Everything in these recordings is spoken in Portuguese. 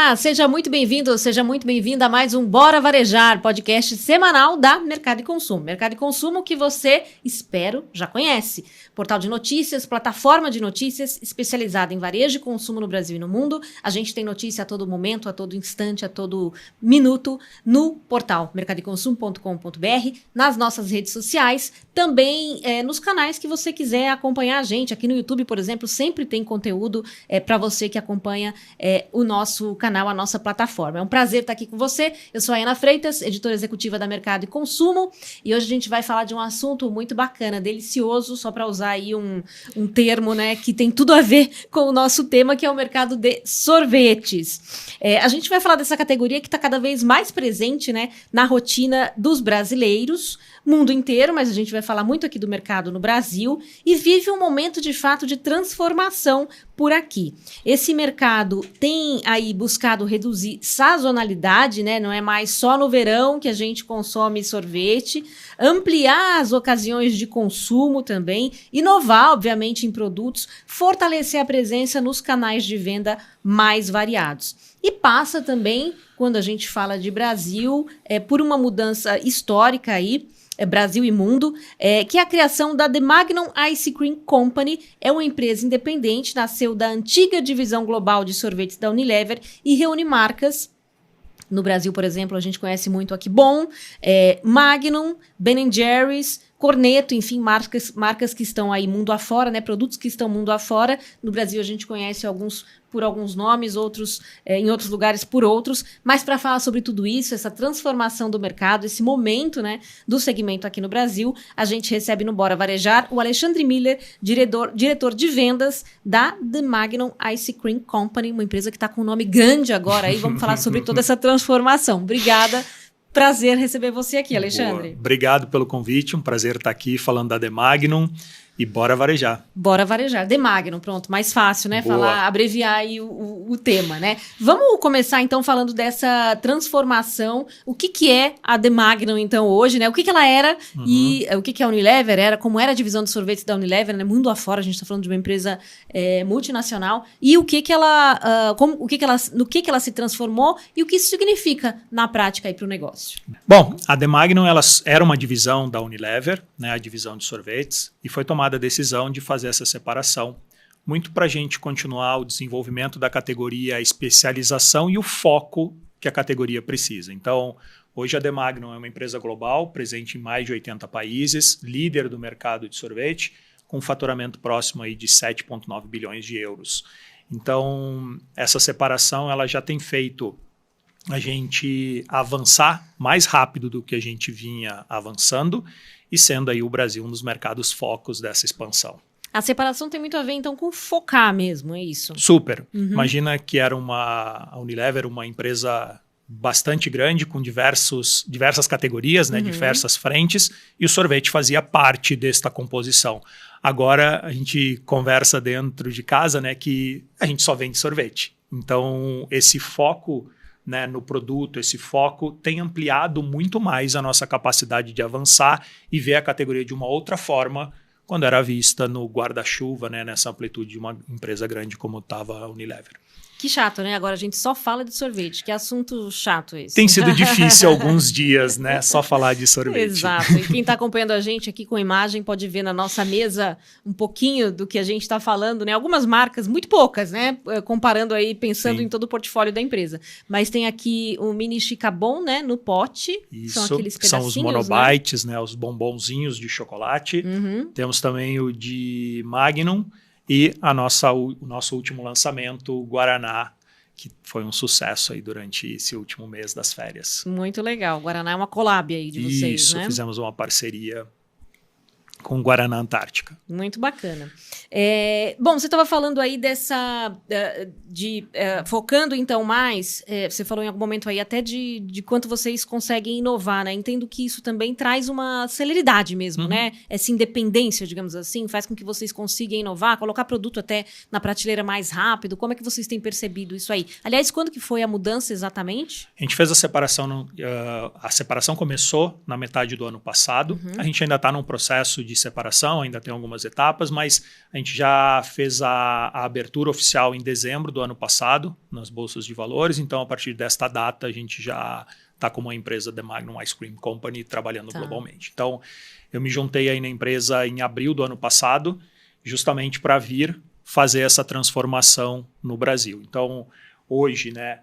Olá, seja muito bem-vindo, seja muito bem-vinda a mais um Bora Varejar, podcast semanal da Mercado e Consumo. Mercado e Consumo que você, espero, já conhece. Portal de notícias, plataforma de notícias especializada em varejo e consumo no Brasil e no mundo. A gente tem notícia a todo momento, a todo instante, a todo minuto no portal mercadoeconsumo.com.br, nas nossas redes sociais, também nos canais que você quiser acompanhar a gente. Aqui no YouTube, por exemplo, sempre tem conteúdo para você que acompanha o nosso canal, a nossa plataforma. É um prazer estar aqui com você. Eu sou a Ana Freitas, editora executiva da Mercado e Consumo, e hoje a gente vai falar de um assunto muito bacana, delicioso, só para usar aí um termo, né, que tem tudo a ver com o nosso tema, que é o mercado de sorvetes. A gente vai falar dessa categoria que está cada vez mais presente, né, na rotina dos brasileiros, mundo inteiro, mas a gente vai falar muito aqui do mercado no Brasil, e vive um momento de fato de transformação por aqui. Esse mercado tem aí buscado reduzir sazonalidade, né? Não é mais só no verão que a gente consome sorvete, ampliar as ocasiões de consumo também, inovar, obviamente, em produtos, fortalecer a presença nos canais de venda mais variados. E passa também, quando a gente fala de Brasil, por uma mudança histórica aí, Brasil e Mundo, que é a criação da The Magnum Ice Cream Company. É uma empresa independente, nasceu da antiga divisão global de sorvetes da Unilever e reúne marcas. No Brasil, por exemplo, a gente conhece muito aqui Bon, Magnum, Ben & Jerry's, Cornetto, enfim, marcas que estão aí mundo afora, né? Produtos que estão mundo afora. No Brasil a gente conhece alguns por alguns nomes, outros em outros lugares por outros. Mas para falar sobre tudo isso, essa transformação do mercado, esse momento, né, do segmento aqui no Brasil, a gente recebe no Bora Varejar o Alexandre Miller, diretor de vendas da The Magnum Ice Cream Company, uma empresa que está com um nome grande agora. Aí vamos falar sobre toda essa transformação. Obrigada. Prazer receber você aqui, Alexandre. Boa. Obrigado pelo convite, um prazer estar aqui falando da The Magnum e bora varejar. Bora varejar, The Magnum, pronto, mais fácil, né? Boa. Falar, abreviar aí o tema, né? Vamos começar então falando dessa transformação. O que é a The Magnum então hoje, né? O que ela era e o que a Unilever era, como era a divisão de sorvetes da Unilever, né? Mundo afora, a gente está falando de uma empresa multinacional, e no que ela se transformou e o que isso significa na prática aí para o negócio. Bom, a The Magnum ela era uma divisão da Unilever, né? A divisão de sorvetes, e foi tomada a decisão de fazer essa separação, muito para a gente continuar o desenvolvimento da categoria, a especialização e o foco que a categoria precisa. Então, hoje a The Magnum é uma empresa global, presente em mais de 80 países, líder do mercado de sorvete, com um faturamento próximo aí de 7,9 bilhões de euros. Então, essa separação ela já tem feito a gente avançar mais rápido do que a gente vinha avançando, e sendo aí o Brasil um dos mercados focos dessa expansão. A separação tem muito a ver, então, com focar mesmo, é isso? Super. Imagina que era a Unilever, uma empresa bastante grande, com diversas categorias, né, diversas frentes, e o sorvete fazia parte desta composição. Agora, a gente conversa dentro de casa, né, que a gente só vende sorvete. Então, esse foco, né, no produto, esse foco tem ampliado muito mais a nossa capacidade de avançar e ver a categoria de uma outra forma quando era vista no guarda-chuva, né, nessa amplitude de uma empresa grande como estava a Unilever. Que chato, né? Agora a gente só fala de sorvete. Que assunto chato esse. Tem sido difícil alguns dias, né? Só falar de sorvete. Exato. E quem está acompanhando a gente aqui com imagem pode ver na nossa mesa um pouquinho do que a gente está falando, né? Algumas marcas, muito poucas, né? Comparando aí, pensando em todo o portfólio da empresa. Mas tem aqui o mini Chicabon, né? No pote. Isso, são aqueles pedacinhos, são os monobites, né? Os bombonzinhos de chocolate. Temos também o de Magnum. E o nosso último lançamento, o Guaraná, que foi um sucesso aí durante esse último mês das férias. Muito legal. O Guaraná é uma collab aí de vocês, Isso, né? Fizemos uma parceria com o Guaraná Antártica. Muito bacana. Bom, você estava falando aí focando então mais, você falou em algum momento aí até de quanto vocês conseguem inovar, né? Entendo que isso também traz uma celeridade mesmo, né? Essa independência, digamos assim, faz com que vocês consigam inovar, colocar produto até na prateleira mais rápido. Como é que vocês têm percebido isso aí? Aliás, quando que foi a mudança exatamente? A gente fez a separação, a separação começou na metade do ano passado. A gente ainda está num processo de separação, ainda tem algumas etapas, mas a gente já fez a abertura oficial em dezembro do ano passado, nas bolsas de valores, então a partir desta data a gente já está como uma empresa The Magnum Ice Cream Company trabalhando globalmente. Então, eu me juntei aí na empresa em abril do ano passado, justamente para vir fazer essa transformação no Brasil. Então, hoje, né,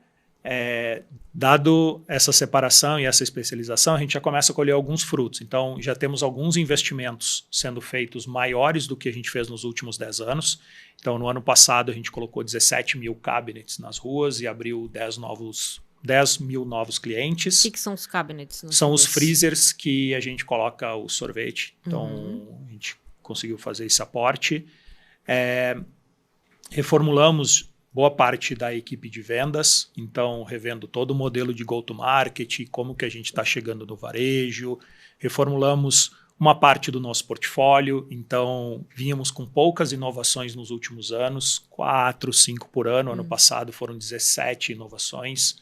dado essa separação e essa especialização, a gente já começa a colher alguns frutos. Então, já temos alguns investimentos sendo feitos maiores do que a gente fez nos últimos 10 anos. Então, no ano passado, a gente colocou 17 mil cabinets nas ruas e abriu 10 mil novos clientes. O que são os cabinets? São os freezers que a gente coloca o sorvete. Então, a gente conseguiu fazer esse aporte. Reformulamos boa parte da equipe de vendas, então revendo todo o modelo de go-to-market, como que a gente está chegando no varejo, reformulamos uma parte do nosso portfólio, então vínhamos com poucas inovações nos últimos anos, 4, 5 por ano, ano passado foram 17 inovações,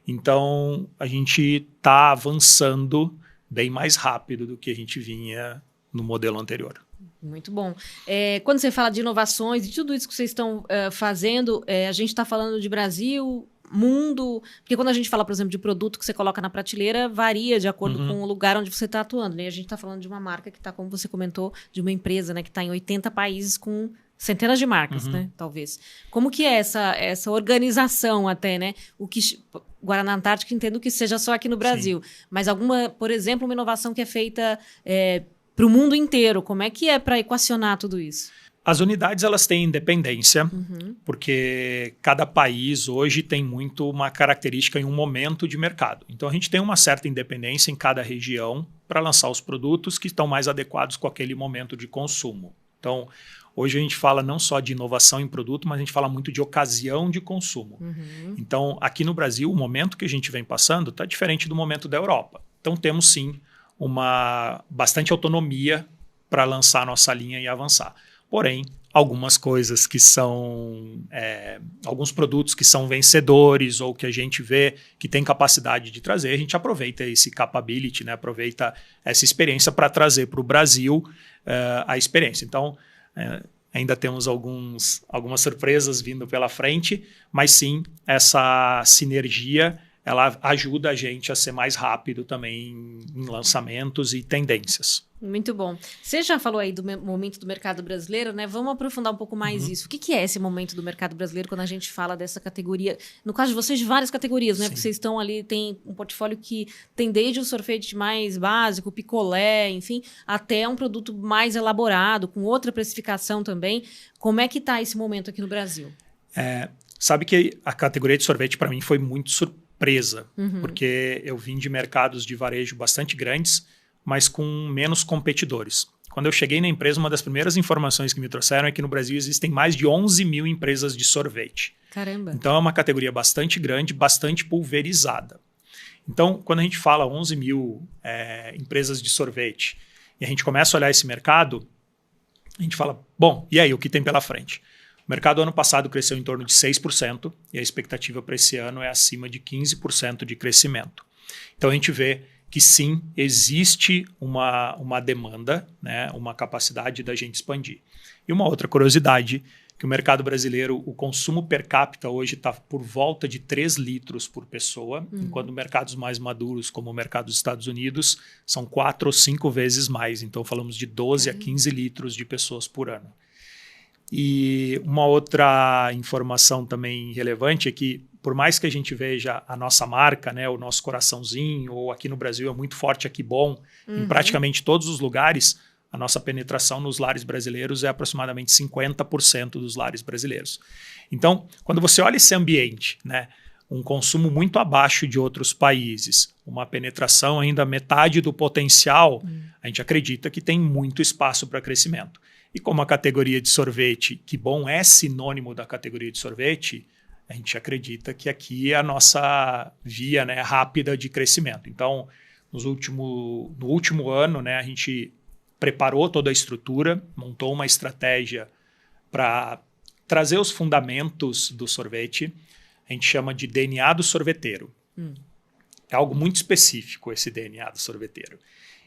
então a gente está avançando bem mais rápido do que a gente vinha no modelo anterior. Muito bom. Quando você fala de inovações e tudo isso que vocês estão fazendo, a gente está falando de Brasil, mundo, porque quando a gente fala, por exemplo, de produto que você coloca na prateleira, varia de acordo com o lugar onde você está atuando, né? A gente está falando de uma marca que está, como você comentou, de uma empresa, né, que está em 80 países com centenas de marcas, né? Talvez. Como que é essa organização até, né? O que Guaraná Antártica, entendo que seja só aqui no Brasil, mas alguma, por exemplo, uma inovação que é feita para o mundo inteiro, como é que é para equacionar tudo isso? As unidades elas têm independência, porque cada país hoje tem muito uma característica em um momento de mercado. Então a gente tem uma certa independência em cada região para lançar os produtos que estão mais adequados com aquele momento de consumo. Então hoje a gente fala não só de inovação em produto, mas a gente fala muito de ocasião de consumo. Então aqui no Brasil o momento que a gente vem passando está diferente do momento da Europa. Então temos sim bastante autonomia para lançar a nossa linha e avançar. Porém, algumas coisas que são... alguns produtos que são vencedores ou que a gente vê que tem capacidade de trazer, a gente aproveita esse capability, né? Aproveita essa experiência para trazer para o Brasil a experiência. Então, ainda temos algumas surpresas vindo pela frente, mas sim, essa sinergia ela ajuda a gente a ser mais rápido também em lançamentos e tendências. Muito bom. Você já falou aí do momento do mercado brasileiro, né? Vamos aprofundar um pouco mais isso. O que é esse momento do mercado brasileiro quando a gente fala dessa categoria? No caso de vocês, de várias categorias, né? Porque vocês estão ali, tem um portfólio que tem desde o sorvete mais básico, picolé, enfim, até um produto mais elaborado, com outra precificação também. Como é que está esse momento aqui no Brasil? Sabe que a categoria de sorvete, para mim, foi muito surpresa, porque eu vim de mercados de varejo bastante grandes, mas com menos competidores. Quando eu cheguei na empresa, uma das primeiras informações que me trouxeram é que no Brasil existem mais de 11 mil empresas de sorvete. Caramba! Então é uma categoria bastante grande, bastante pulverizada. Então, quando a gente fala 11 mil empresas de sorvete e a gente começa a olhar esse mercado, a gente fala, bom, e aí, o que tem pela frente? O mercado ano passado cresceu em torno de 6% e a expectativa para esse ano é acima de 15% de crescimento. Então a gente vê que sim, existe uma demanda, né, uma capacidade da gente expandir. E uma outra curiosidade, que o mercado brasileiro, o consumo per capita hoje está por volta de 3 litros por pessoa, enquanto mercados mais maduros, como o mercado dos Estados Unidos, são 4 ou 5 vezes mais. Então falamos de 12 a 15 litros de pessoas por ano. E uma outra informação também relevante é que, por mais que a gente veja a nossa marca, né, o nosso coraçãozinho, ou aqui no Brasil é muito forte, aqui bom, em praticamente todos os lugares, a nossa penetração nos lares brasileiros é aproximadamente 50% dos lares brasileiros. Então, quando você olha esse ambiente, né, um consumo muito abaixo de outros países, uma penetração ainda metade do potencial, a gente acredita que tem muito espaço para crescimento. E como a categoria de sorvete, que bom é sinônimo da categoria de sorvete, a gente acredita que aqui é a nossa via, né, rápida de crescimento. Então, no último ano, né, a gente preparou toda a estrutura, montou uma estratégia para trazer os fundamentos do sorvete. A gente chama de DNA do sorveteiro. É algo muito específico esse DNA do sorveteiro.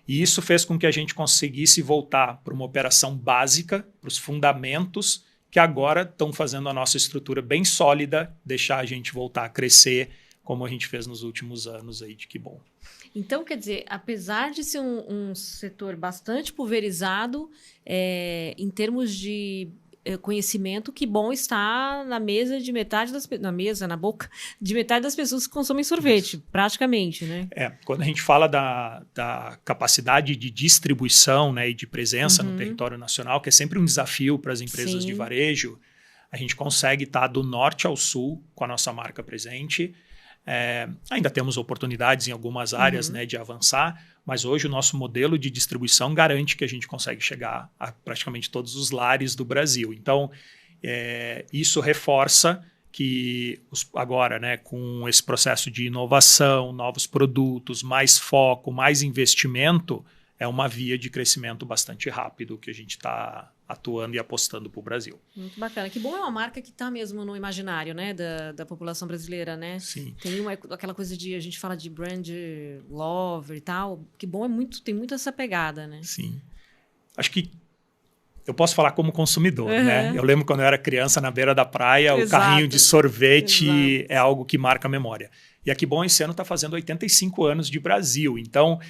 E isso fez com que a gente conseguisse voltar para uma operação básica, para os fundamentos, que agora estão fazendo a nossa estrutura bem sólida, deixar a gente voltar a crescer, como a gente fez nos últimos anos aí, de que bom. Então, quer dizer, apesar de ser um setor bastante pulverizado, em termos de conhecimento, que bom está na mesa de metade das na boca de metade das pessoas que consomem sorvete, praticamente, né? Quando a gente fala da capacidade de distribuição, né, e de presença no território nacional, que é sempre um desafio para as empresas de varejo, a gente consegue estar do norte ao sul com a nossa marca presente. Ainda temos oportunidades em algumas áreas, né, de avançar, mas hoje o nosso modelo de distribuição garante que a gente consegue chegar a praticamente todos os lares do Brasil. Então, isso reforça que agora, né, com esse processo de inovação, novos produtos, mais foco, mais investimento, é uma via de crescimento bastante rápido que a gente está atuando e apostando para o Brasil. Muito bacana. Que bom, é uma marca que está mesmo no imaginário, né, da população brasileira, né? Sim. Tem aquela coisa de, a gente fala de brand lover e tal, que bom, tem muito essa pegada, né? Sim. Acho que eu posso falar como consumidor, né? Eu lembro quando eu era criança, na beira da praia, o carrinho de sorvete é algo que marca a memória. E a Que Bom esse ano está fazendo 85 anos de Brasil, então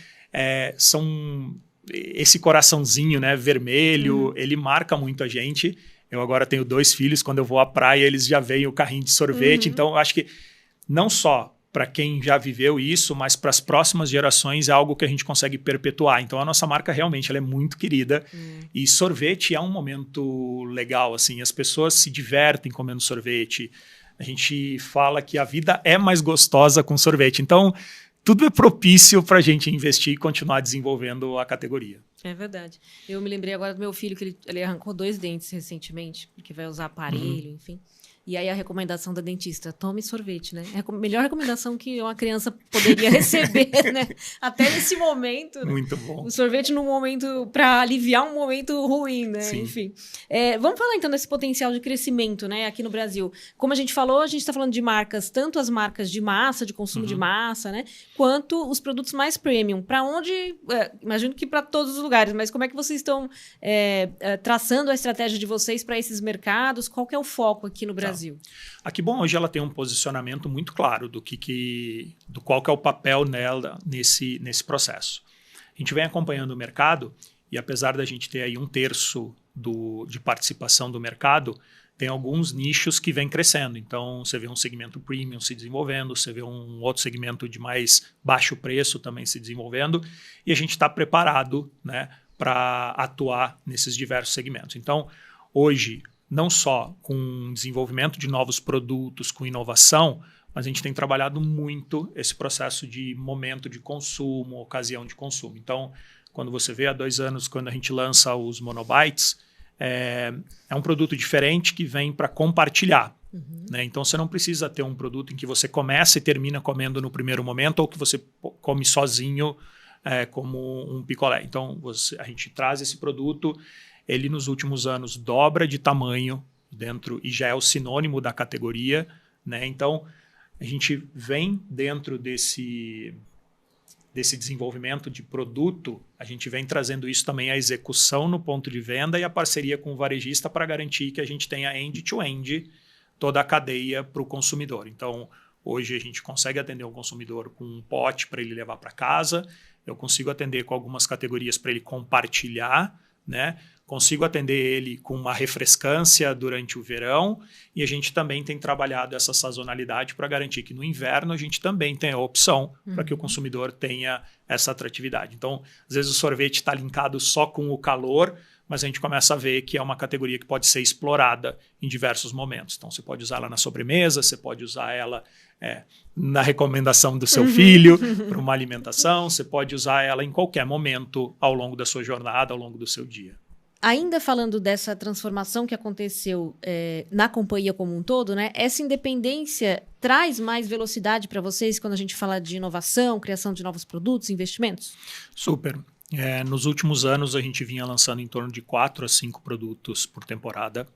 esse coraçãozinho, né, vermelho, ele marca muito a gente. Eu agora tenho 2 filhos, quando eu vou à praia, eles já veem o carrinho de sorvete. Então, eu acho que não só para quem já viveu isso, mas para as próximas gerações é algo que a gente consegue perpetuar. Então, a nossa marca realmente ela é muito querida. E sorvete é um momento legal, assim, as pessoas se divertem comendo sorvete. A gente fala que a vida é mais gostosa com sorvete. Então, tudo é propício para a gente investir e continuar desenvolvendo a categoria. É verdade. Eu me lembrei agora do meu filho, que ele arrancou 2 dentes recentemente, porque vai usar aparelho, enfim. E aí a recomendação da dentista, tome sorvete, né? É a melhor recomendação que uma criança poderia receber, né? Até nesse momento. Né? Muito bom. O sorvete num momento, para aliviar um momento ruim, né? Sim. Enfim. Vamos falar então desse potencial de crescimento, né? Aqui no Brasil. Como a gente falou, a gente está falando de marcas, tanto as marcas de massa, de consumo de massa, né? Quanto os produtos mais premium. Para onde? Imagino que para todos os lugares, mas como é que vocês estão traçando a estratégia de vocês para esses mercados? Qual que é o foco aqui no Brasil? A Que Bom hoje ela tem um posicionamento muito claro do qual que é o papel nela nesse processo. A gente vem acompanhando o mercado e apesar da gente ter aí 1/3 de participação do mercado, tem alguns nichos que vêm crescendo. Então, você vê um segmento premium se desenvolvendo, você vê um outro segmento de mais baixo preço também se desenvolvendo e a gente está preparado, né, para atuar nesses diversos segmentos. Então, hoje, não só com desenvolvimento de novos produtos, com inovação, mas a gente tem trabalhado muito esse processo de momento de consumo, ocasião de consumo. Então, quando você vê há 2 anos, quando a gente lança os Monobites, é um produto diferente que vem para compartilhar. Né? Então, você não precisa ter um produto em que você começa e termina comendo no primeiro momento ou que você come sozinho como um picolé. Então, a gente traz esse produto. Ele, nos últimos anos, dobra de tamanho dentro e já é o sinônimo da categoria. Né? Então, a gente vem dentro desse desenvolvimento de produto, a gente vem trazendo isso também à execução no ponto de venda e a parceria com o varejista para garantir que a gente tenha end-to-end toda a cadeia para o consumidor. Então, hoje a gente consegue atender o consumidor com um pote para ele levar para casa, eu consigo atender com algumas categorias para ele compartilhar, né? Consigo atender ele com uma refrescância durante o verão e a gente também tem trabalhado essa sazonalidade para garantir que no inverno a gente também tenha a opção para que o consumidor tenha essa atratividade. Então, às vezes o sorvete está linkado só com o calor, mas a gente começa a ver que é uma categoria que pode ser explorada em diversos momentos. Então, você pode usar ela na sobremesa, você pode usar ela na recomendação do seu filho para uma alimentação, você pode usar ela em qualquer momento ao longo da sua jornada, ao longo do seu dia. Ainda falando dessa transformação que aconteceu na companhia como um todo, né? Essa independência traz mais velocidade para vocês quando a gente fala de inovação, criação de novos produtos, investimentos? Super. Nos últimos anos, a gente vinha lançando em torno de 4 a 5 produtos por temporada.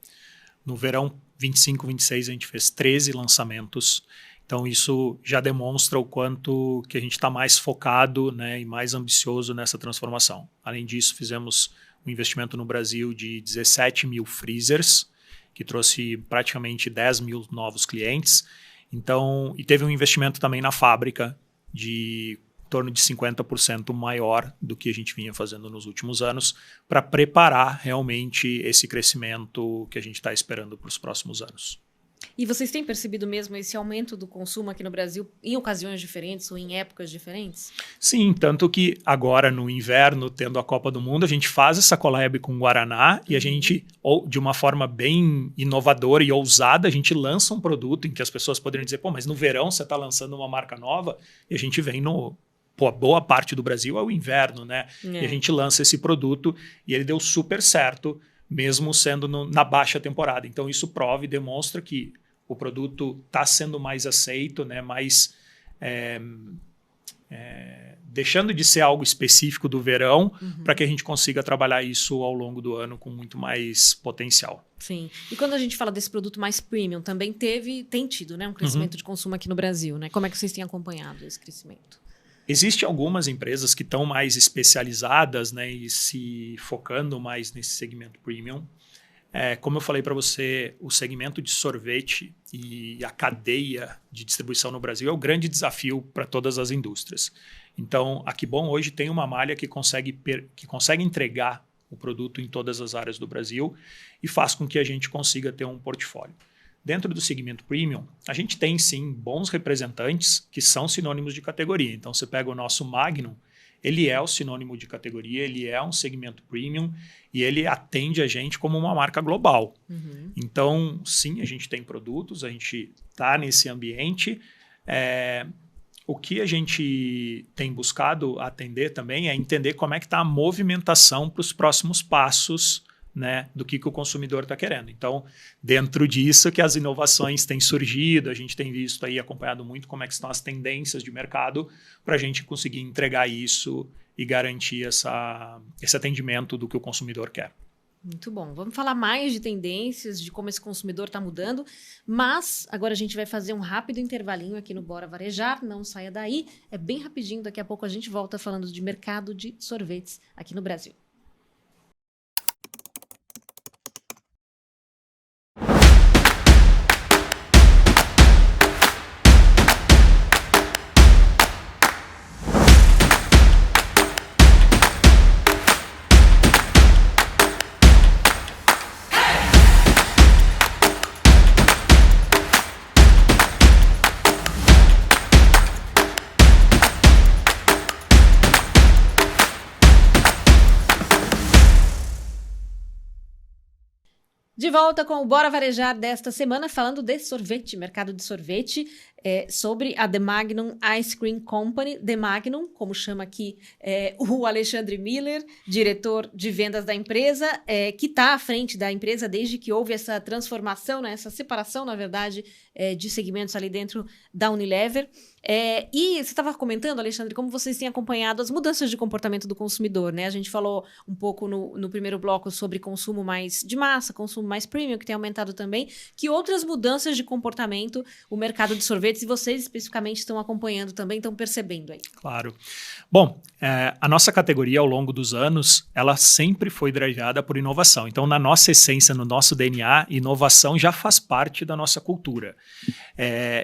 No verão 25, 26, a gente fez 13 lançamentos, Então, isso já demonstra o quanto que a gente está mais focado, né, e mais ambicioso nessa transformação. Além disso, fizemos um investimento no Brasil de 17 mil freezers, que trouxe praticamente 10 mil novos clientes. Então, e teve um investimento também na fábrica de em torno de 50% maior do que a gente vinha fazendo nos últimos anos, para preparar realmente esse crescimento que a gente está esperando para os próximos anos. E vocês têm percebido mesmo esse aumento do consumo aqui no Brasil em ocasiões diferentes ou em épocas diferentes? Sim, tanto que agora no inverno, tendo a Copa do Mundo, a gente faz essa collab com o Guaraná e a gente, de uma forma bem inovadora e ousada, a gente lança um produto em que as pessoas poderiam dizer, pô, mas no verão você está lançando uma marca nova, e a gente vem no... Pô, boa parte do Brasil é o inverno, né? E a gente lança esse produto e ele deu super certo, mesmo sendo na baixa temporada. Então, isso prova e demonstra que o produto está sendo mais aceito, né? Mais, deixando de ser algo específico do verão, para que a gente consiga trabalhar isso ao longo do ano com muito mais potencial. Sim. E quando a gente fala desse produto mais premium, também tem tido, né, um crescimento de consumo aqui no Brasil, né? Como é que vocês têm acompanhado esse crescimento? Existem algumas empresas que estão mais especializadas, né, e se focando mais nesse segmento premium. Como eu falei para você, o segmento de sorvete e a cadeia de distribuição no Brasil é o grande desafio para todas as indústrias. Então, a Kibon hoje tem uma malha que consegue entregar o produto em todas as áreas do Brasil e faz com que a gente consiga ter um portfólio. Dentro do segmento premium, a gente tem sim bons representantes que são sinônimos de categoria. Então, você pega o nosso Magnum, ele é o sinônimo de categoria, ele é um segmento premium e ele atende a gente como uma marca global. Então, sim, a gente tem produtos, a gente está nesse ambiente. O que a gente tem buscado atender também é entender como é que está a movimentação para os próximos passos, né, do que o consumidor está querendo. Então, dentro disso que as inovações têm surgido, a gente tem visto aí, acompanhado muito como é que estão as tendências de mercado para a gente conseguir entregar isso e garantir esse atendimento do que o consumidor quer. Muito bom. Vamos falar mais de tendências, de como esse consumidor está mudando, mas agora a gente vai fazer um rápido intervalinho aqui no Bora Varejar, não saia daí, é bem rapidinho, daqui a pouco a gente volta falando de mercado de sorvetes aqui no Brasil. De volta com o Bora Varejar desta semana, falando de sorvete, mercado de sorvete, sobre a The Magnum Ice Cream Company. The Magnum, como chama aqui o Alexandre Miller, diretor de vendas da empresa, que está à frente da empresa desde que houve essa transformação, né, essa separação, na verdade, de segmentos ali dentro da Unilever. E você estava comentando, Alexandre, como vocês têm acompanhado as mudanças de comportamento do consumidor, né? A gente falou um pouco no primeiro bloco sobre consumo mais de massa, consumo mais premium, que tem aumentado também. Que outras mudanças de comportamento o mercado de sorvetes, e vocês especificamente estão acompanhando também, estão percebendo aí? Claro. Bom, a nossa categoria ao longo dos anos, ela sempre foi driveada por inovação. Então, na nossa essência, no nosso DNA, inovação já faz parte da nossa cultura.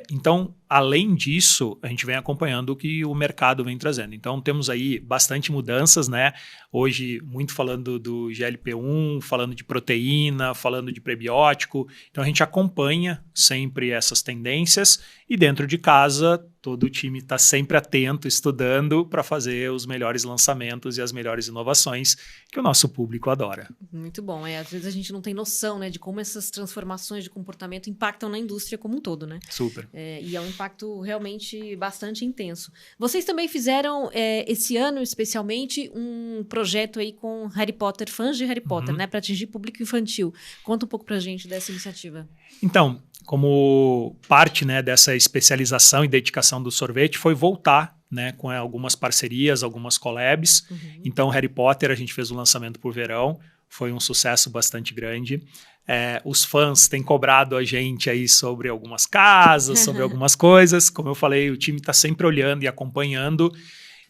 Então, além disso, a gente vem acompanhando o que o mercado vem trazendo. Então, temos aí bastante mudanças, né? Hoje, muito falando do GLP-1, falando de proteína, falando de prebiótico. Então, a gente acompanha sempre essas tendências e dentro de casa, todo o time está sempre atento, estudando para fazer os melhores lançamentos e as melhores inovações que o nosso público adora. Muito bom. Às vezes a gente não tem noção, né, de como essas transformações de comportamento impactam na indústria como um todo, né? Super. E é um impacto realmente bastante intenso. Vocês também fizeram, esse ano especialmente, um projeto aí com Harry Potter, fãs de Harry Potter, né, para atingir público infantil. Conta um pouco para a gente dessa iniciativa. Então, como parte, né, dessa especialização e dedicação do sorvete, foi voltar, né, com algumas parcerias, algumas collabs. Então, Harry Potter, a gente fez o lançamento por verão, foi um sucesso bastante grande. Os fãs têm cobrado a gente aí sobre algumas casas, sobre algumas coisas. Como eu falei, o time está sempre olhando e acompanhando.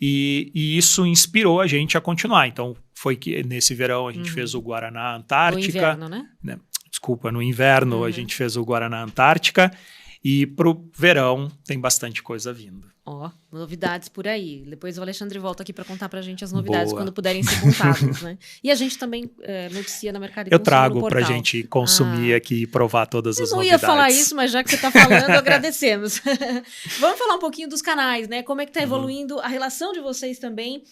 E isso inspirou a gente a continuar. Então, foi que nesse verão a gente fez o Guaraná Antártica. No inverno, né? Desculpa, no inverno a gente fez o Guaraná Antártica. E pro verão tem bastante coisa vindo. Novidades por aí. Depois o Alexandre volta aqui para contar pra gente as novidades quando puderem ser contadas, né? E a gente também noticia na Mercado e Eu Consumo no trago portal. pra gente consumir aqui e provar todas as novidades. Eu não ia falar isso, mas já que você tá falando, agradecemos. Vamos falar um pouquinho dos canais, né? Como é que tá evoluindo a relação de vocês também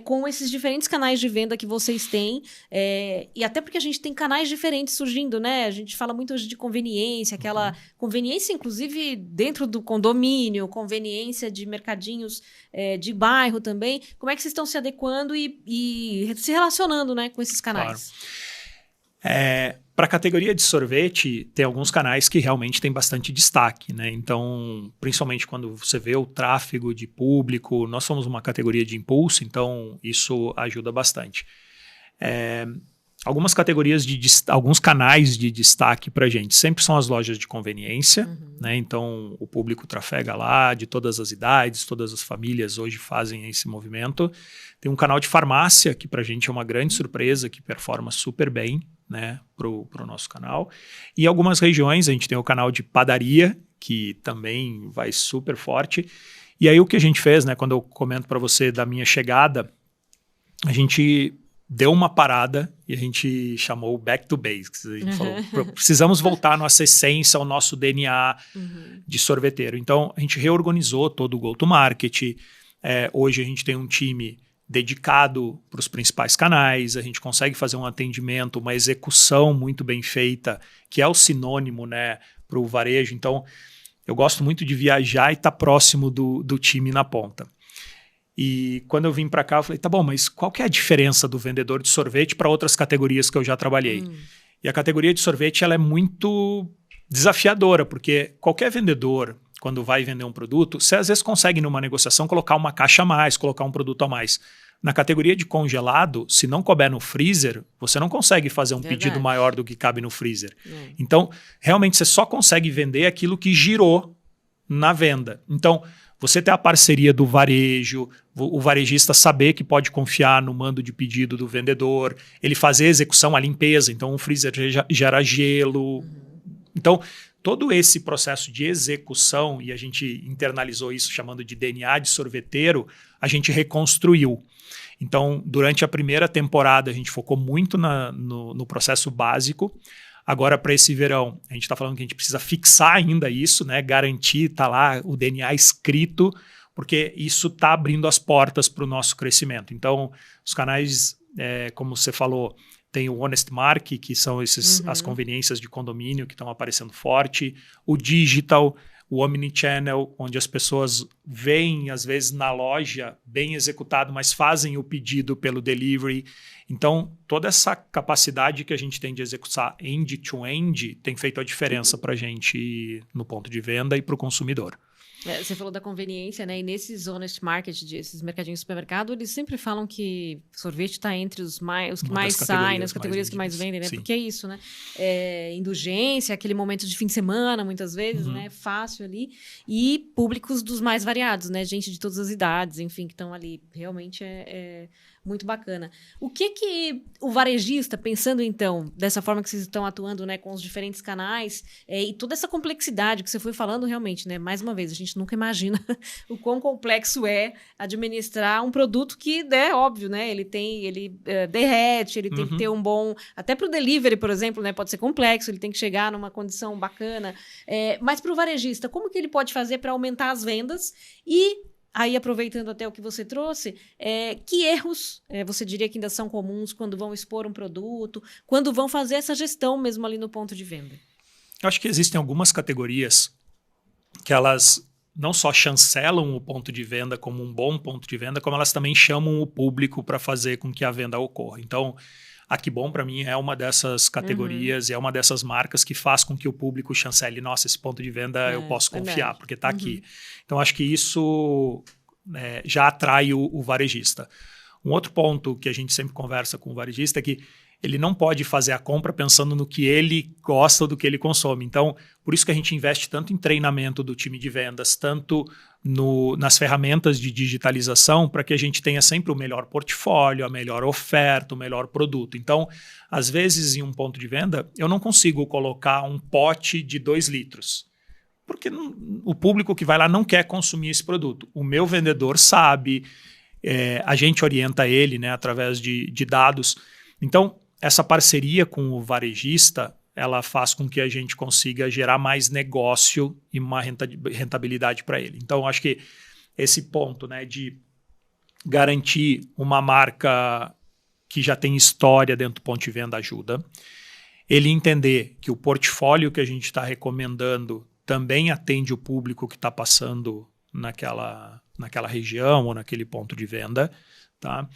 com esses diferentes canais de venda que vocês têm. E até porque a gente tem canais diferentes surgindo, né? A gente fala muito hoje de conveniência, aquela conveniência, inclusive, dentro do condomínio, conveniência de mercadinhos de bairro também. Como é que vocês estão se adequando e se relacionando, né, com esses canais? Claro. Para a categoria de sorvete, tem alguns canais que realmente têm bastante destaque, né? Então, principalmente quando você vê o tráfego de público, nós somos uma categoria de impulso, então isso ajuda bastante. Algumas categorias alguns canais de destaque para a gente sempre são as lojas de conveniência, né? Então o público trafega lá, de todas as idades, todas as famílias hoje fazem esse movimento. Tem um canal de farmácia que para a gente é uma grande surpresa, que performa super bem, né, pro nosso canal. E em algumas regiões a gente tem o canal de padaria, que também vai super forte. E aí o que a gente fez, né, quando eu comento para você da minha chegada, a gente deu uma parada e a gente chamou Back to Basics. A gente falou, precisamos voltar à nossa essência, ao nosso DNA de sorveteiro. Então, a gente reorganizou todo o go-to-market. Hoje a gente tem um time dedicado para os principais canais, a gente consegue fazer um atendimento, uma execução muito bem feita, que é o sinônimo, né, para o varejo. Então, eu gosto muito de viajar e estar próximo do time na ponta. E quando eu vim para cá, eu falei, tá bom, mas qual que é a diferença do vendedor de sorvete para outras categorias que eu já trabalhei? E a categoria de sorvete, ela é muito desafiadora, porque qualquer vendedor, quando vai vender um produto, você às vezes consegue numa negociação colocar uma caixa a mais, colocar um produto a mais. Na categoria de congelado, se não couber no freezer, você não consegue fazer um pedido maior do que cabe no freezer. Então, realmente, você só consegue vender aquilo que girou na venda. Então, você ter a parceria do varejo, o varejista saber que pode confiar no mando de pedido do vendedor, ele fazer a execução, a limpeza, então o freezer gera gelo. Então, todo esse processo de execução, e a gente internalizou isso chamando de DNA de sorveteiro, a gente reconstruiu. Então, durante a primeira temporada, a gente focou muito no processo básico. Agora, para esse verão, a gente está falando que a gente precisa fixar ainda isso, né? Garantir, tá lá o DNA escrito, porque isso está abrindo as portas para o nosso crescimento. Então, os canais, como você falou, tem o Honest Mark, que são as conveniências de condomínio que estão aparecendo forte, o digital, o omnichannel, onde as pessoas veem, às vezes, na loja, bem executado, mas fazem o pedido pelo delivery. Então, toda essa capacidade que a gente tem de executar end-to-end tem feito a diferença para a gente no ponto de venda e para o consumidor. Você falou da conveniência, né? E nesses honest market, esses mercadinhos de supermercado, eles sempre falam que sorvete está entre os que mais saem, nas categorias que mais vendem, né? Sim. Porque é isso, né? Indulgência, aquele momento de fim de semana, muitas vezes, né? Fácil ali. E públicos dos mais variados, né? Gente de todas as idades, enfim, que estão ali. Realmente é muito bacana. O que o varejista, pensando então, dessa forma que vocês estão atuando, né, com os diferentes canais, e toda essa complexidade que você foi falando realmente, né, mais uma vez, a gente nunca imagina o quão complexo é administrar um produto que, é óbvio, né, ele derrete, ele tem que ter um bom, até para o delivery, por exemplo, né, pode ser complexo, ele tem que chegar numa condição bacana, mas para o varejista, como que ele pode fazer para aumentar as vendas e aí, aproveitando até o que você trouxe, que erros você diria que ainda são comuns quando vão expor um produto, quando vão fazer essa gestão mesmo ali no ponto de venda? Eu acho que existem algumas categorias que elas não só chancelam o ponto de venda como um bom ponto de venda, como elas também chamam o público para fazer com que a venda ocorra. Então, a Que Bom, para mim, é uma dessas categorias, é uma dessas marcas que faz com que o público chancele, nossa, esse ponto de venda eu posso confiar, porque está aqui. Então, acho que isso já atrai o varejista. Um outro ponto que a gente sempre conversa com o varejista é que ele não pode fazer a compra pensando no que ele gosta ou do que ele consome. Então, por isso que a gente investe tanto em treinamento do time de vendas, tanto nas ferramentas de digitalização, para que a gente tenha sempre o melhor portfólio, a melhor oferta, o melhor produto. Então, às vezes, em um ponto de venda, eu não consigo colocar um pote de 2 litros, porque o público que vai lá não quer consumir esse produto. O meu vendedor sabe, a gente orienta ele, né, através de dados. Então, essa parceria com o varejista, ela faz com que a gente consiga gerar mais negócio e uma rentabilidade para ele. Então, acho que esse ponto, né, de garantir uma marca que já tem história dentro do ponto de venda ajuda. Ele entender que o portfólio que a gente está recomendando também atende o público que está passando naquela região ou naquele ponto de venda, tá?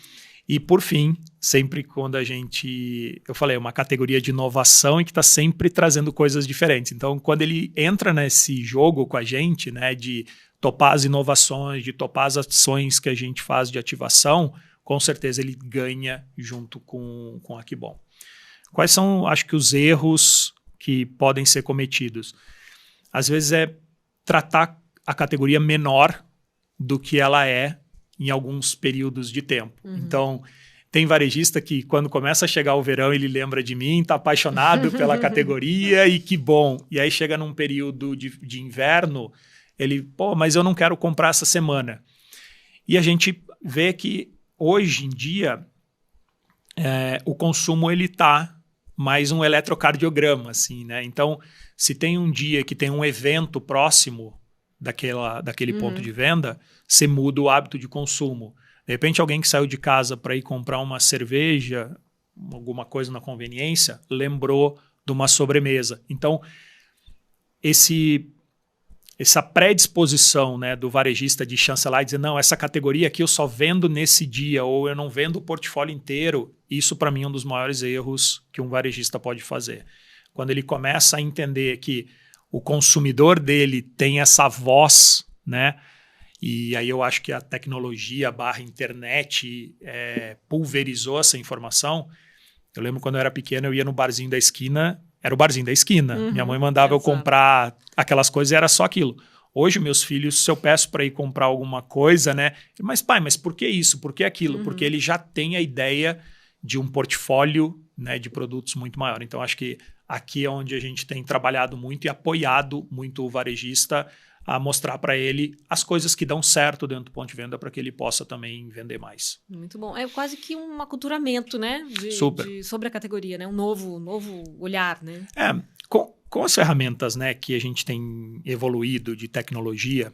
E, por fim, sempre quando eu falei, uma categoria de inovação e que está sempre trazendo coisas diferentes. Então, quando ele entra nesse jogo com a gente, né, de topar as inovações, de topar as ações que a gente faz de ativação, com certeza ele ganha junto com a Aquibom. Quais são, acho que, os erros que podem ser cometidos? Às vezes é tratar a categoria menor do que ela é em alguns períodos de tempo. Uhum. Então, tem varejista que quando começa a chegar o verão, ele lembra de mim, está apaixonado pela categoria e que bom. E aí chega num período de inverno, ele, mas eu não quero comprar essa semana. E a gente vê que hoje em dia o consumo ele está mais um eletrocardiograma, assim, né? Então, se tem um dia que tem um evento próximo daquele ponto de venda, você muda o hábito de consumo. De repente, alguém que saiu de casa para ir comprar uma cerveja, alguma coisa na conveniência, lembrou de uma sobremesa. Então, essa predisposição, né, do varejista de chancelar e dizer, não, essa categoria aqui eu só vendo nesse dia, ou eu não vendo o portfólio inteiro, isso para mim é um dos maiores erros que um varejista pode fazer. Quando ele começa a entender que o consumidor dele tem essa voz, né? E aí eu acho que a tecnologia / internet pulverizou essa informação. Eu lembro quando eu era pequeno, eu ia no barzinho da esquina, era o barzinho da esquina. Uhum, minha mãe mandava eu comprar aquelas coisas e era só aquilo. Hoje, meus filhos, se eu peço para ir comprar alguma coisa, né? Mas pai, mas por que isso? Por que aquilo? Uhum. Porque ele já tem a ideia de um portfólio, né, de produtos muito maior. Então, acho que aqui é onde a gente tem trabalhado muito e apoiado muito o varejista a mostrar para ele as coisas que dão certo dentro do ponto de venda para que ele possa também vender mais. Muito bom. É quase que um aculturamento, né? Sobre a categoria, né? Um novo olhar, né? Com as ferramentas, né, que a gente tem evoluído de tecnologia,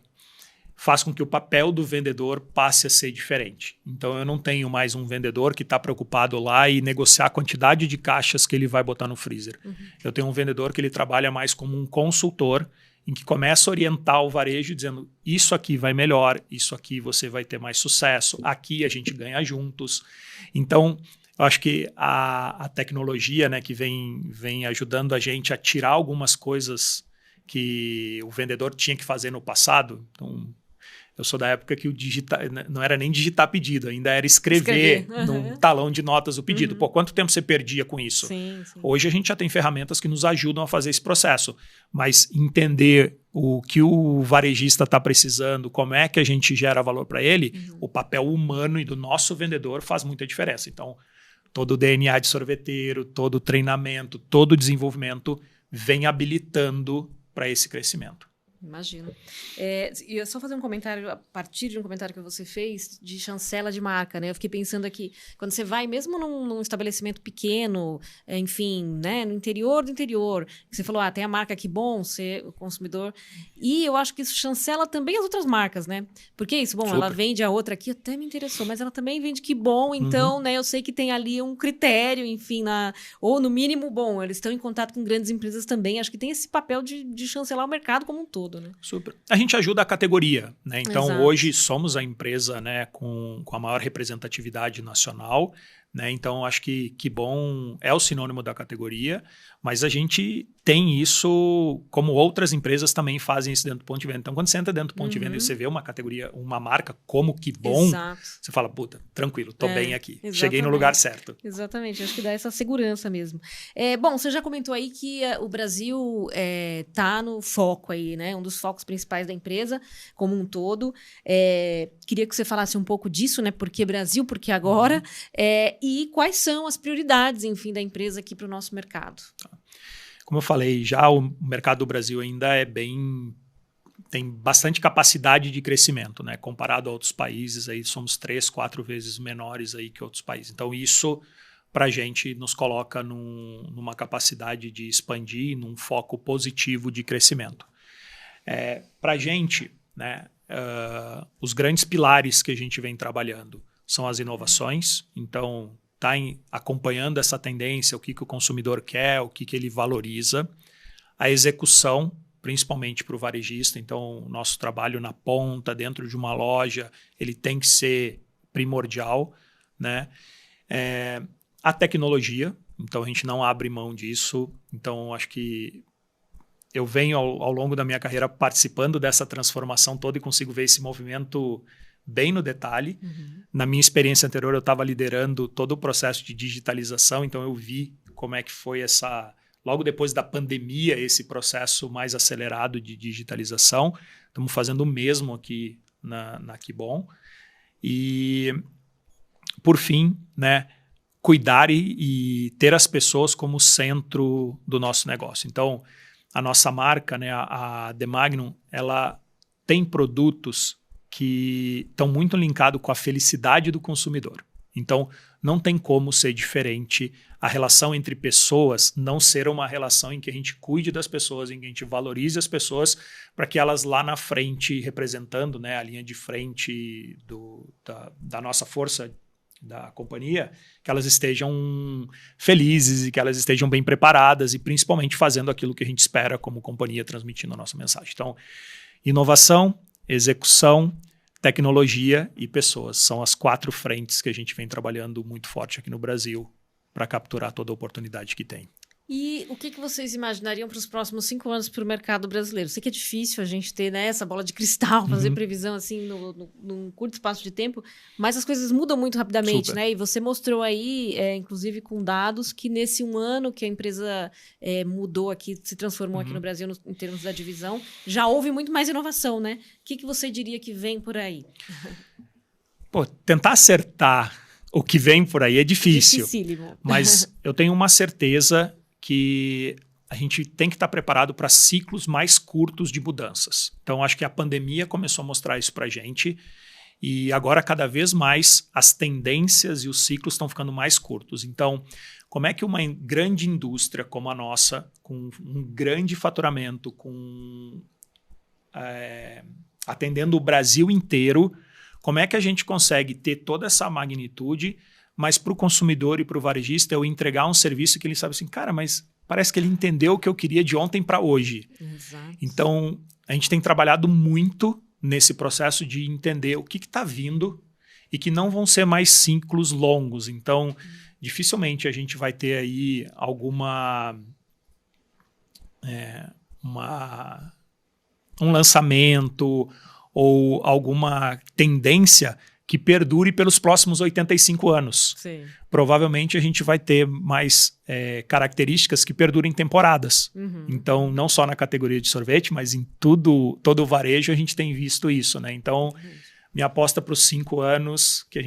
faz com que o papel do vendedor passe a ser diferente. Então, eu não tenho mais um vendedor que está preocupado lá em negociar a quantidade de caixas que ele vai botar no freezer. Uhum. Eu tenho um vendedor que ele trabalha mais como um consultor, em que começa a orientar o varejo dizendo, isso aqui vai melhor, isso aqui você vai ter mais sucesso, aqui a gente ganha juntos. Então, eu acho que a tecnologia, né, que vem ajudando a gente a tirar algumas coisas que o vendedor tinha que fazer no passado. Então, eu sou da época que o não era nem digitar pedido, ainda era escrever num talão de notas o pedido. Uhum. Quanto tempo você perdia com isso? Sim. Hoje a gente já tem ferramentas que nos ajudam a fazer esse processo, mas entender o que o varejista está precisando, como é que a gente gera valor para ele, o papel humano e do nosso vendedor faz muita diferença. Então, todo o DNA de sorveteiro, todo o treinamento, todo o desenvolvimento vem habilitando para esse crescimento. Imagino. E eu só fazer um comentário, a partir de um comentário que você fez de chancela de marca, né? Eu fiquei pensando aqui, quando você vai mesmo num estabelecimento pequeno, enfim, né? No interior do interior, você falou, tem a marca Aquibom, você, o consumidor, e eu acho que isso chancela também as outras marcas, né? Porque isso, bom, ela vende a outra aqui, até me interessou, mas ela também vende Aquibom, então, né? Eu sei que tem ali um critério, enfim, ou no mínimo, bom, eles estão em contato com grandes empresas também, acho que tem esse papel de chancelar o mercado como um todo. Né? Super. A gente ajuda a categoria, né? Então, Exato. Hoje somos a empresa, né, com a maior representatividade nacional, né? Então, acho que bom é o sinônimo da categoria, mas a gente tem isso, como outras empresas também fazem isso dentro do ponto de venda. Então, quando você entra dentro do ponto de venda e você vê uma categoria, uma marca como Que Bom, Exato. você fala, puta, tranquilo, tô bem aqui, Exatamente. cheguei no lugar certo. Exatamente, acho que dá essa segurança mesmo. Bom, você já comentou aí que o Brasil tá no foco aí, né? Um dos focos principais da empresa como um todo. Queria que você falasse um pouco disso, né? Por que Brasil, por que agora? E quais são as prioridades, enfim, da empresa aqui para o nosso mercado? Como eu falei, já o mercado do Brasil ainda tem bastante capacidade de crescimento, né? Comparado a outros países, aí somos 3, 4 vezes menores aí que outros países. Então, isso, para a gente, nos coloca numa capacidade de expandir, num foco positivo de crescimento. Para a gente, né, os grandes pilares que a gente vem trabalhando são as inovações. Então, está acompanhando essa tendência, o que o consumidor quer, o que ele valoriza. A execução, principalmente para o varejista. Então, o nosso trabalho na ponta, dentro de uma loja, ele tem que ser primordial, né? A tecnologia, então a gente não abre mão disso. Então, acho que eu venho ao longo da minha carreira participando dessa transformação toda e consigo ver esse movimento bem no detalhe. Na minha experiência anterior, eu estava liderando todo o processo de digitalização, então eu vi como é que foi logo depois da pandemia, esse processo mais acelerado de digitalização. Estamos fazendo o mesmo aqui na Que Bom. E, por fim, né, cuidar e ter as pessoas como centro do nosso negócio. Então, a nossa marca, né, a The Magnum, ela tem produtos que estão muito linkados com a felicidade do consumidor. Então, não tem como ser diferente a relação entre pessoas não ser uma relação em que a gente cuide das pessoas, em que a gente valorize as pessoas para que elas lá na frente, representando, né, a linha de frente da nossa força da companhia, que elas estejam felizes e que elas estejam bem preparadas e principalmente fazendo aquilo que a gente espera como companhia, transmitindo a nossa mensagem. Então, inovação, execução, tecnologia e pessoas. São as 4 frentes que a gente vem trabalhando muito forte aqui no Brasil para capturar toda a oportunidade que tem. E o que vocês imaginariam para os próximos 5 anos para o mercado brasileiro? Sei que é difícil a gente ter, né, essa bola de cristal, fazer previsão assim num curto espaço de tempo, mas as coisas mudam muito rapidamente, né? E você mostrou aí, inclusive com dados, que nesse 1 ano que a empresa mudou aqui, se transformou aqui no Brasil em termos da divisão, já houve muito mais inovação, né? O que você diria que vem por aí? Tentar acertar o que vem por aí é difícil. Dificílimo. Mas eu tenho uma certeza que a gente tem que estar preparado para ciclos mais curtos de mudanças. Então, acho que a pandemia começou a mostrar isso para a gente e agora, cada vez mais, as tendências e os ciclos estão ficando mais curtos. Então, como é que uma grande indústria como a nossa, com um grande faturamento, atendendo o Brasil inteiro, como é que a gente consegue ter toda essa magnitude, mas para o consumidor e para o varejista eu entregar um serviço que ele sabe assim, cara, mas parece que ele entendeu o que eu queria de ontem para hoje. Exato. Então, a gente tem trabalhado muito nesse processo de entender o que está vindo e que não vão ser mais ciclos longos. Então, dificilmente a gente vai ter aí um lançamento ou alguma tendência que perdure pelos próximos 85 anos. Sim. Provavelmente a gente vai ter mais características que perdurem temporadas. Então, não só na categoria de sorvete, mas em todo o varejo a gente tem visto isso, né? Então, minha aposta para os 5 anos, que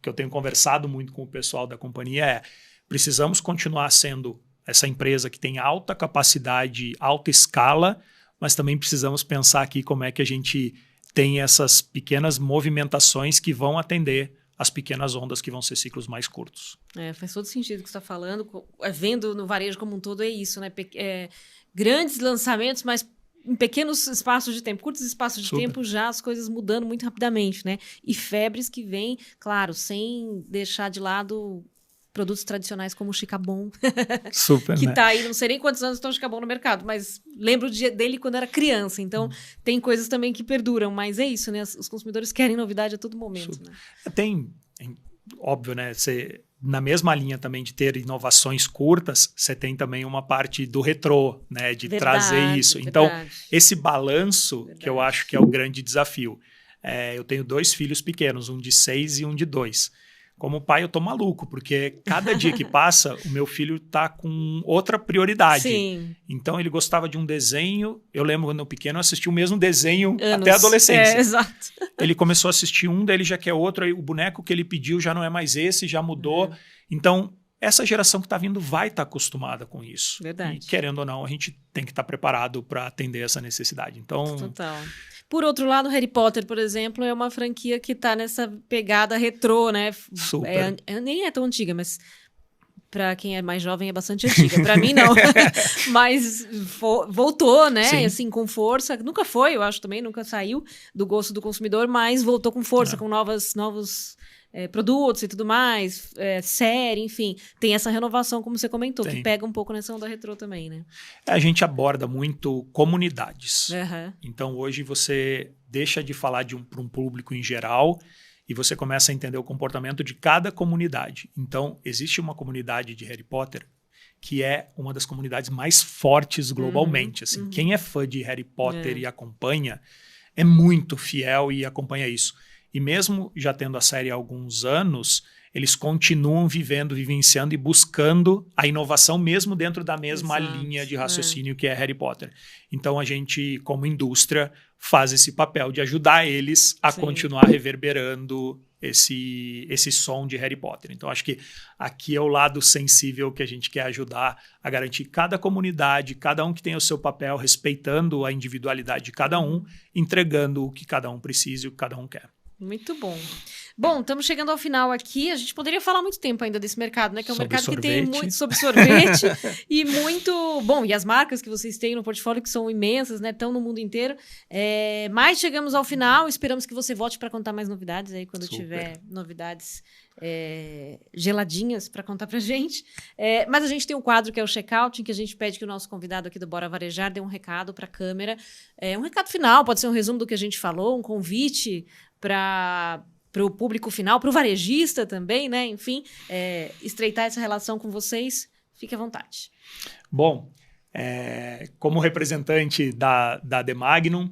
eu tenho conversado muito com o pessoal da companhia, precisamos continuar sendo essa empresa que tem alta capacidade, alta escala, mas também precisamos pensar aqui como é que a gente tem essas pequenas movimentações que vão atender as pequenas ondas que vão ser ciclos mais curtos. Faz todo sentido o que você está falando. Vendo no varejo como um todo é isso, né? Grandes lançamentos, mas em pequenos espaços de tempo, curtos espaços de tempo, já as coisas mudando muito rapidamente, né? E febres que vêm, claro, sem deixar de lado produtos tradicionais como o Chicabon. Super, que né? tá aí, não sei nem quantos anos estão o Chicabon no mercado, mas lembro dele quando era criança. Então, tem coisas também que perduram, mas é isso, né? Os consumidores querem novidade a todo momento, né? Óbvio, né? Você na mesma linha também de ter inovações curtas, você tem também uma parte do retrô, né, de trazer isso. Então, esse balanço que eu acho que é o grande desafio. Eu tenho 2 filhos pequenos, um de 6 e um de 2. Como pai, eu tô maluco, porque cada dia que passa, o meu filho tá com outra prioridade. Sim. Então, ele gostava de um desenho. Eu lembro quando eu pequeno, eu assisti o mesmo desenho até a adolescência. Exato. Ele começou a assistir um, daí ele já quer outro, aí o boneco que ele pediu já não é mais esse, já mudou. Então, essa geração que está vindo vai estar acostumada com isso. Verdade. E, querendo ou não, a gente tem que estar preparado para atender essa necessidade. Então, total. Por outro lado, Harry Potter, por exemplo, é uma franquia que está nessa pegada retrô, né? Super. Nem é tão antiga, mas para quem é mais jovem é bastante antiga. Para mim, não. Mas voltou, né? Sim. Assim, com força. Nunca foi, eu acho também, nunca saiu do gosto do consumidor, mas voltou com força, com novos produtos e tudo mais, série, enfim. Tem essa renovação, como você comentou, que pega um pouco nessa onda retrô também, né? A gente aborda muito comunidades. Uhum. Então, hoje você deixa de falar para um público em geral e você começa a entender o comportamento de cada comunidade. Então, existe uma comunidade de Harry Potter que é uma das comunidades mais fortes globalmente. Assim, quem é fã de Harry Potter e acompanha, é muito fiel e acompanha isso. E mesmo já tendo a série há alguns anos, eles continuam vivenciando e buscando a inovação mesmo dentro da mesma linha de raciocínio que é Harry Potter. Então, a gente, como indústria, faz esse papel de ajudar eles a continuar reverberando esse som de Harry Potter. Então, acho que aqui é o lado sensível que a gente quer ajudar a garantir cada comunidade, cada um que tem o seu papel, respeitando a individualidade de cada um, entregando o que cada um precisa e o que cada um quer. Muito bom. Bom, estamos chegando ao final aqui. A gente poderia falar muito tempo ainda desse mercado, né? Que é um mercado que tem muito sobre sorvete e muito... Bom, e as marcas que vocês têm no portfólio que são imensas, né? Estão no mundo inteiro. Mas chegamos ao final. Esperamos que você volte para contar mais novidades aí quando tiver novidades geladinhas para contar pra gente. Mas a gente tem um quadro que é o check-out, em que a gente pede que o nosso convidado aqui do Bora Varejar dê um recado para a câmera. Um recado final, pode ser um resumo do que a gente falou, um convite para o público final, para o varejista também, né? Enfim, estreitar essa relação com vocês. Fique à vontade. Bom, como representante da The Magnum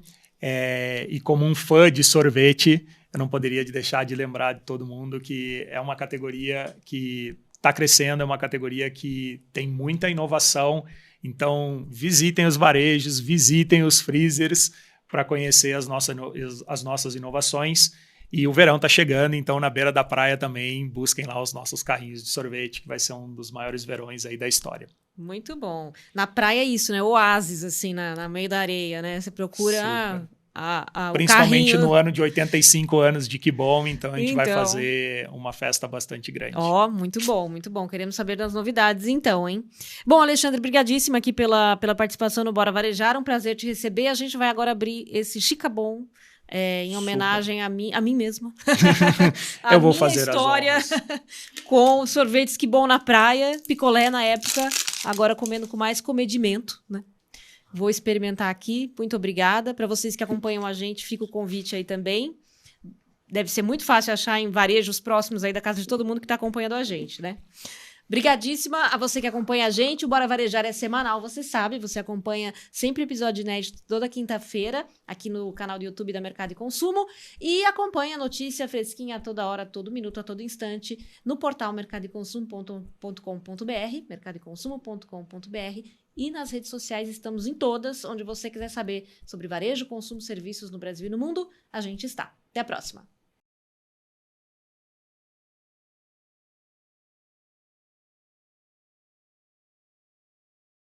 e como um fã de sorvete, eu não poderia deixar de lembrar de todo mundo que é uma categoria que está crescendo, é uma categoria que tem muita inovação. Então, visitem os varejos, visitem os freezers para conhecer as nossas inovações. E o verão está chegando, então na beira da praia também busquem lá os nossos carrinhos de sorvete, que vai ser um dos maiores verões aí da história. Muito bom. Na praia é isso, né? Oásis, assim, na meio da areia, né? Você procura principalmente no ano de 85 anos de Que Bom, então a gente vai fazer uma festa bastante grande. Muito bom, muito bom. Queremos saber das novidades então, hein? Bom, Alexandre, brigadíssima aqui pela participação no Bora Varejar, um prazer te receber. A gente vai agora abrir esse Chicabom em homenagem a mim mesma. Eu vou fazer história as honras. Com sorvetes Que Bom na praia, picolé na época, agora comendo com mais comedimento, né? Vou experimentar aqui. Muito obrigada. Para vocês que acompanham a gente, fica o convite aí também. Deve ser muito fácil achar em varejos próximos aí da casa de todo mundo que está acompanhando a gente, né? Brigadíssima a você que acompanha a gente. O Bora Varejar é semanal, você sabe. Você acompanha sempre episódio inédito toda quinta-feira aqui no canal do YouTube da Mercado e Consumo. E acompanha a notícia fresquinha a toda hora, a todo minuto, a todo instante no portal mercadoeconsumo.com.br, mercadoeconsumo.com.br. E nas redes sociais estamos em todas, onde você quiser saber sobre varejo, consumo, serviços no Brasil e no mundo, a gente está. Até a próxima!